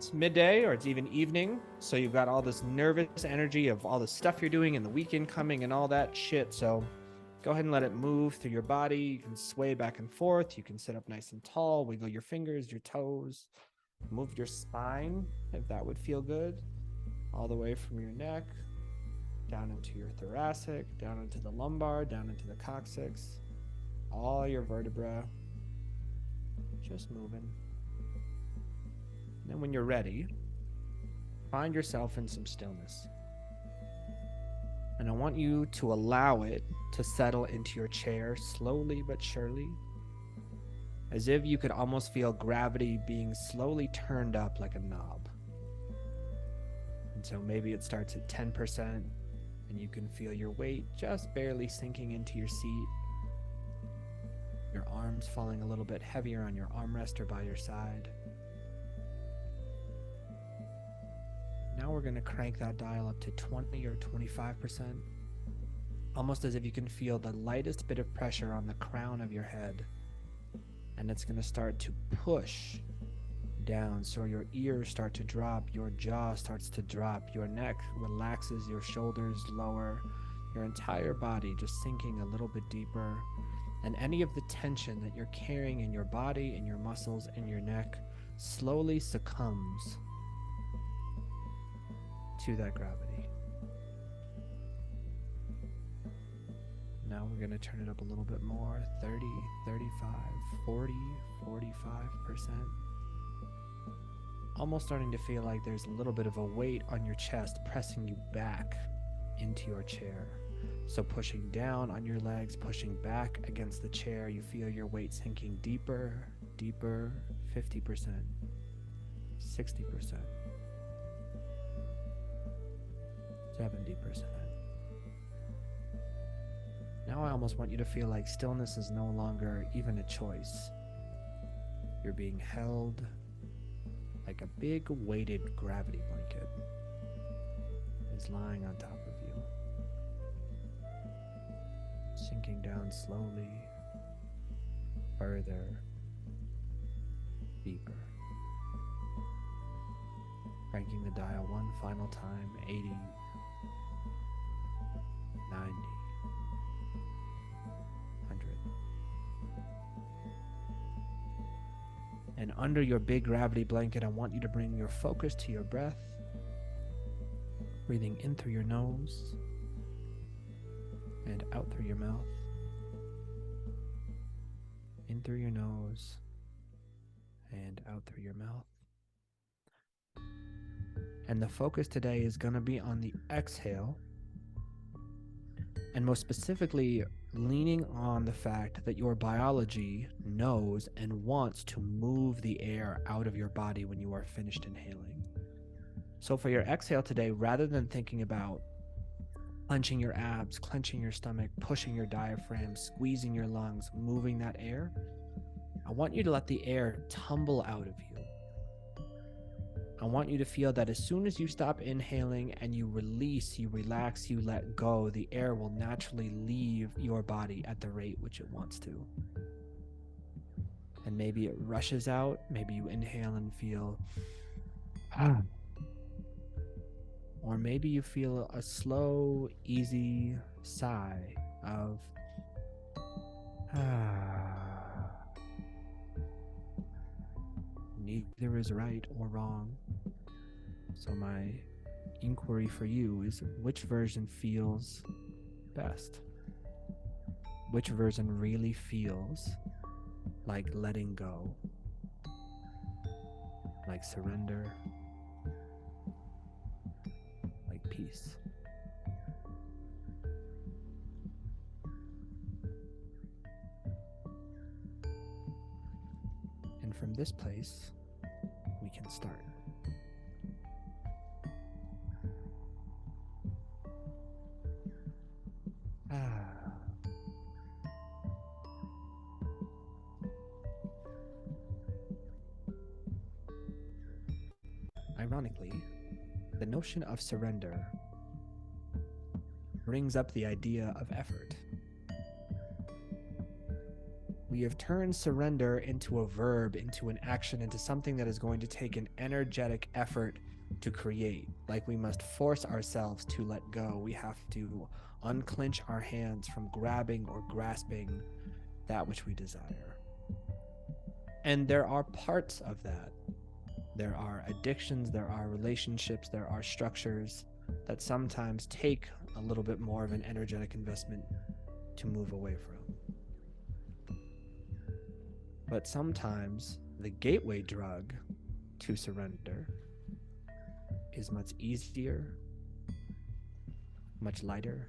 It's midday or it's even evening, so you've got all this nervous energy of all the stuff you're doing and the weekend coming and all that shit. So go ahead and let it move through your body. You can sway back and forth. You can sit up nice and tall, wiggle your fingers, your toes, move your spine if that would feel good, all the way from your neck down into your thoracic, down into the lumbar, down into the coccyx, all your vertebrae, just moving. And then when you're ready, find yourself in some stillness. And I want you to allow it to settle into your chair slowly but surely, as if you could almost feel gravity being slowly turned up like a knob. And so maybe it starts at 10%, and you can feel your weight just barely sinking into your seat, your arms falling a little bit heavier on your armrest or by your side. Now we're going to crank that dial up to 20 or 25%, almost as if you can feel the lightest bit of pressure on the crown of your head. And it's going to start to push down, so your ears start to drop, your jaw starts to drop, your neck relaxes, your shoulders lower, your entire body just sinking a little bit deeper. And any of the tension that you're carrying in your body, in your muscles, in your neck, slowly succumbs to that gravity. Now we're going to turn it up a little bit more, 30, 35, 40, 45%. Almost starting to feel like there's a little bit of a weight on your chest pressing you back into your chair. So pushing down on your legs, pushing back against the chair, you feel your weight sinking deeper, deeper, 50%, 60%. 70%. Now I almost want you to feel like stillness is no longer even a choice. You're being held like a big weighted gravity blanket is lying on top of you, sinking down slowly, further, deeper. Cranking the dial one final time, 80, 90, 100. And under your big gravity blanket, I want you to bring your focus to your breath, breathing in through your nose and out through your mouth. In through your nose and out through your mouth. And the focus today is going to be on the exhale, and most specifically leaning on the fact that your biology knows and wants to move the air out of your body when you are finished inhaling. So for your exhale today, rather than thinking about clenching your abs, clenching your stomach, pushing your diaphragm, squeezing your lungs, moving that air, I want you to let the air tumble out of you. I want you to feel that as soon as you stop inhaling and you release, you relax, you let go, the air will naturally leave your body at the rate which it wants to. And maybe it rushes out, maybe you inhale and feel, or maybe you feel a slow, easy sigh of, Neither is right or wrong. So my inquiry for you is, which version feels best? Which version really feels like letting go, like surrender, like peace? And from this place, we can start. Ironically, the notion of surrender brings up the idea of effort. We have turned surrender into a verb, into an action, into something that is going to take an energetic effort to create. Like we must force ourselves to let go. We have to unclench our hands from grabbing or grasping that which we desire. And there are parts of that. There are addictions, there are relationships, there are structures that sometimes take a little bit more of an energetic investment to move away from. But sometimes the gateway drug to surrender is much easier, much lighter,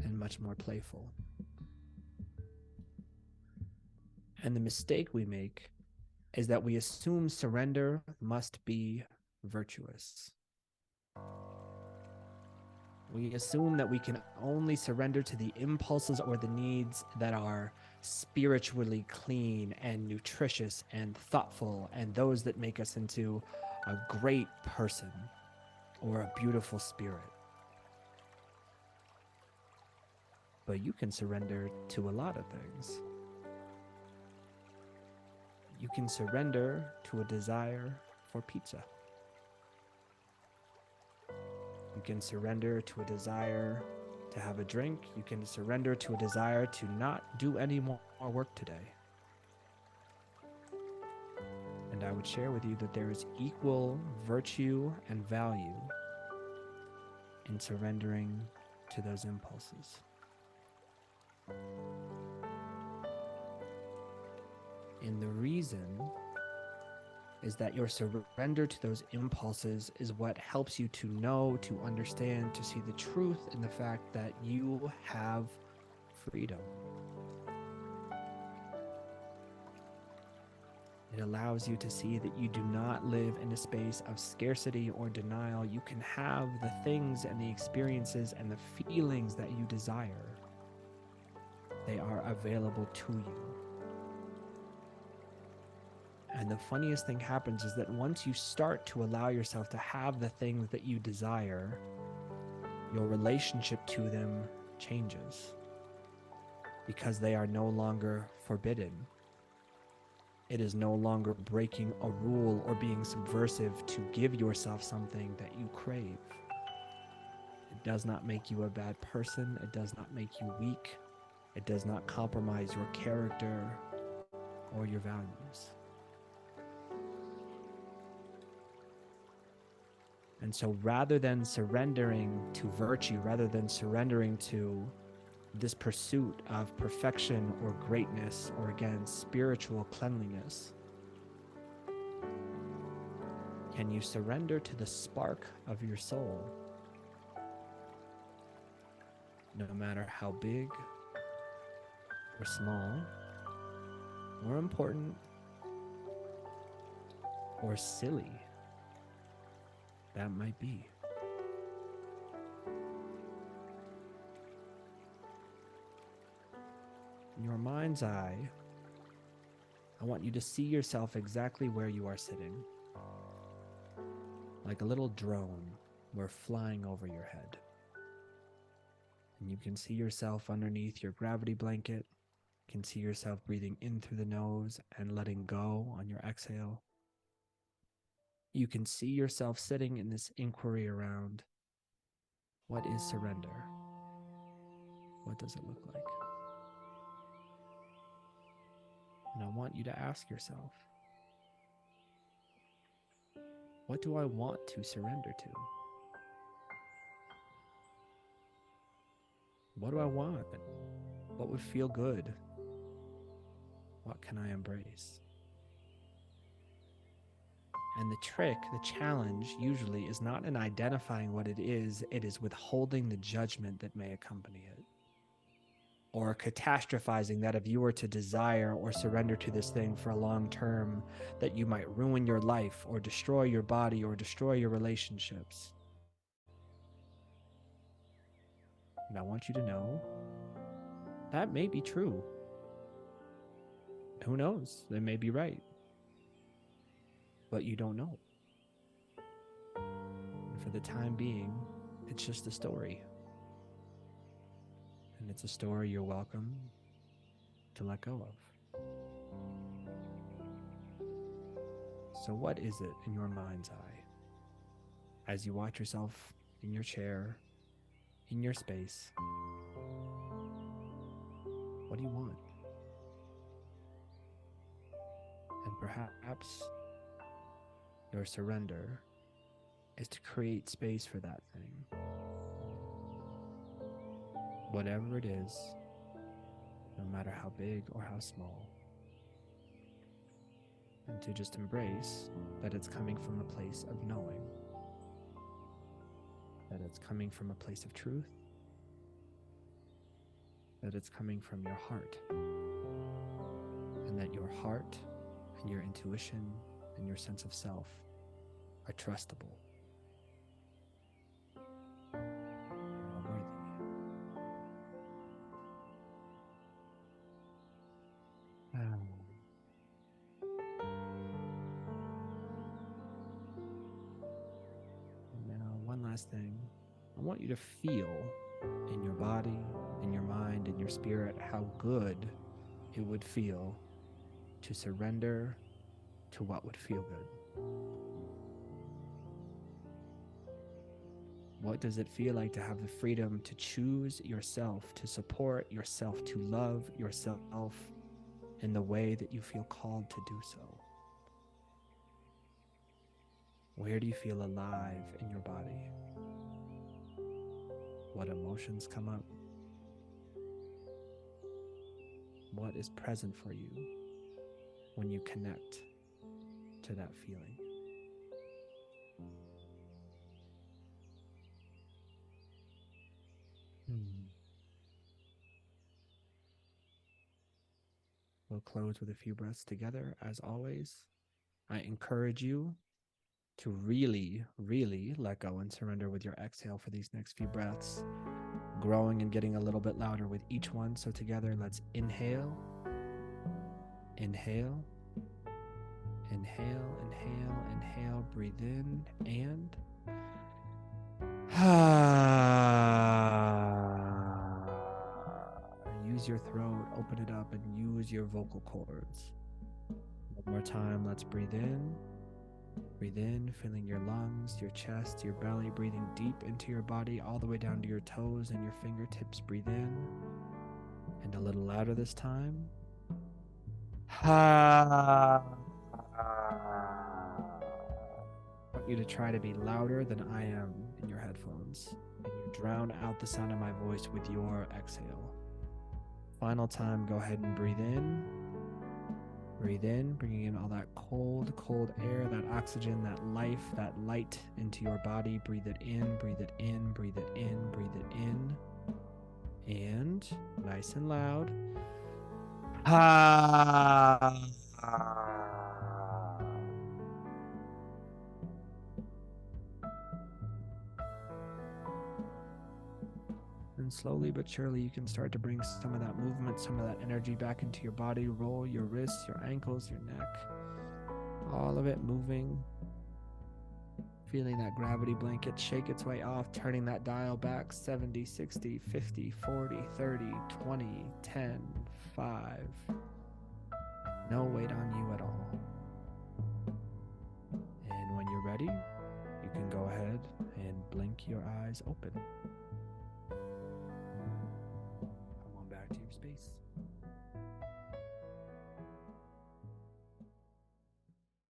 and much more playful. And the mistake we make is that we assume surrender must be virtuous. We assume that we can only surrender to the impulses or the needs that are spiritually clean and nutritious and thoughtful, and those that make us into a great person or a beautiful spirit. But you can surrender to a lot of things. You can surrender to a desire for pizza. You can surrender to a desire to have a drink. You can surrender to a desire to not do any more work today. And I would share with you that there is equal virtue and value in surrendering to those impulses. And the reason is that your surrender to those impulses is what helps you to know, to understand, to see the truth in the fact that you have freedom. It allows you to see that you do not live in a space of scarcity or denial. You can have the things and the experiences and the feelings that you desire. They are available to you. And the funniest thing happens is that once you start to allow yourself to have the things that you desire, your relationship to them changes because they are no longer forbidden. It is no longer breaking a rule or being subversive to give yourself something that you crave. It does not make you a bad person. It does not make you weak. It does not compromise your character or your values. And so rather than surrendering to virtue, rather than surrendering to this pursuit of perfection or greatness, or again, spiritual cleanliness, can you surrender to the spark of your soul? No matter how big or small, or important, or silly that might be. In your mind's eye, I want you to see yourself exactly where you are sitting. Like a little drone, we're flying over your head. And you can see yourself underneath your gravity blanket. You can see yourself breathing in through the nose and letting go on your exhale. You can see yourself sitting in this inquiry around, what is surrender? What does it look like? And I want you to ask yourself, what do I want to surrender to? What do I want? What would feel good? What can I embrace? And the trick, the challenge usually is not in identifying what it is withholding the judgment that may accompany it. Or catastrophizing that if you were to desire or surrender to this thing for a long term, that you might ruin your life or destroy your body or destroy your relationships. And I want you to know that may be true. Who knows? They may be right. But you don't know. And for the time being, it's just a story. And it's a story you're welcome to let go of. So what is it in your mind's eye as you watch yourself in your chair, in your space? What do you want? And perhaps your surrender is to create space for that thing. Whatever it is, no matter how big or how small. And to just embrace that it's coming from a place of knowing, that it's coming from a place of truth, that it's coming from your heart, and that your heart and your intuition and your sense of self are trustable. You're worthy. Now, one last thing. I want you to feel in your body, in your mind, in your spirit, how good it would feel to surrender to what would feel good. What does it feel like to have the freedom to choose yourself, to support yourself, to love yourself in the way that you feel called to do so? Where do you feel alive in your body? What emotions come up? What is present for you when you connect to that feeling? We'll close with a few breaths together. As always, I encourage you to really, really let go and surrender with your exhale for these next few breaths, growing and getting a little bit louder with each one. So together, let's inhale, inhale, inhale, inhale, inhale, breathe in, and use your throat, open it up, and use your vocal cords. One more time, let's breathe in. Breathe in, filling your lungs, your chest, your belly, breathing deep into your body, all the way down to your toes and your fingertips. Breathe in. And a little louder this time. I want you to try to be louder than I am in your headphones. And you drown out the sound of my voice with your exhale. Final time, go ahead and breathe in. Breathe in, bringing in all that cold, cold air, that oxygen, that life, that light into your body. Breathe it in, breathe it in, breathe it in, breathe it in. And nice and loud. And slowly but surely you can start to bring some of that movement, some of that energy back into your body. Roll your wrists, your ankles, your neck. All of it moving. Feeling that gravity blanket shake its way off, turning that dial back 70, 60, 50, 40, 30, 20, 10, 5. No weight on you at all. And when you're ready, you can go ahead and blink your eyes open. Come on back to your space.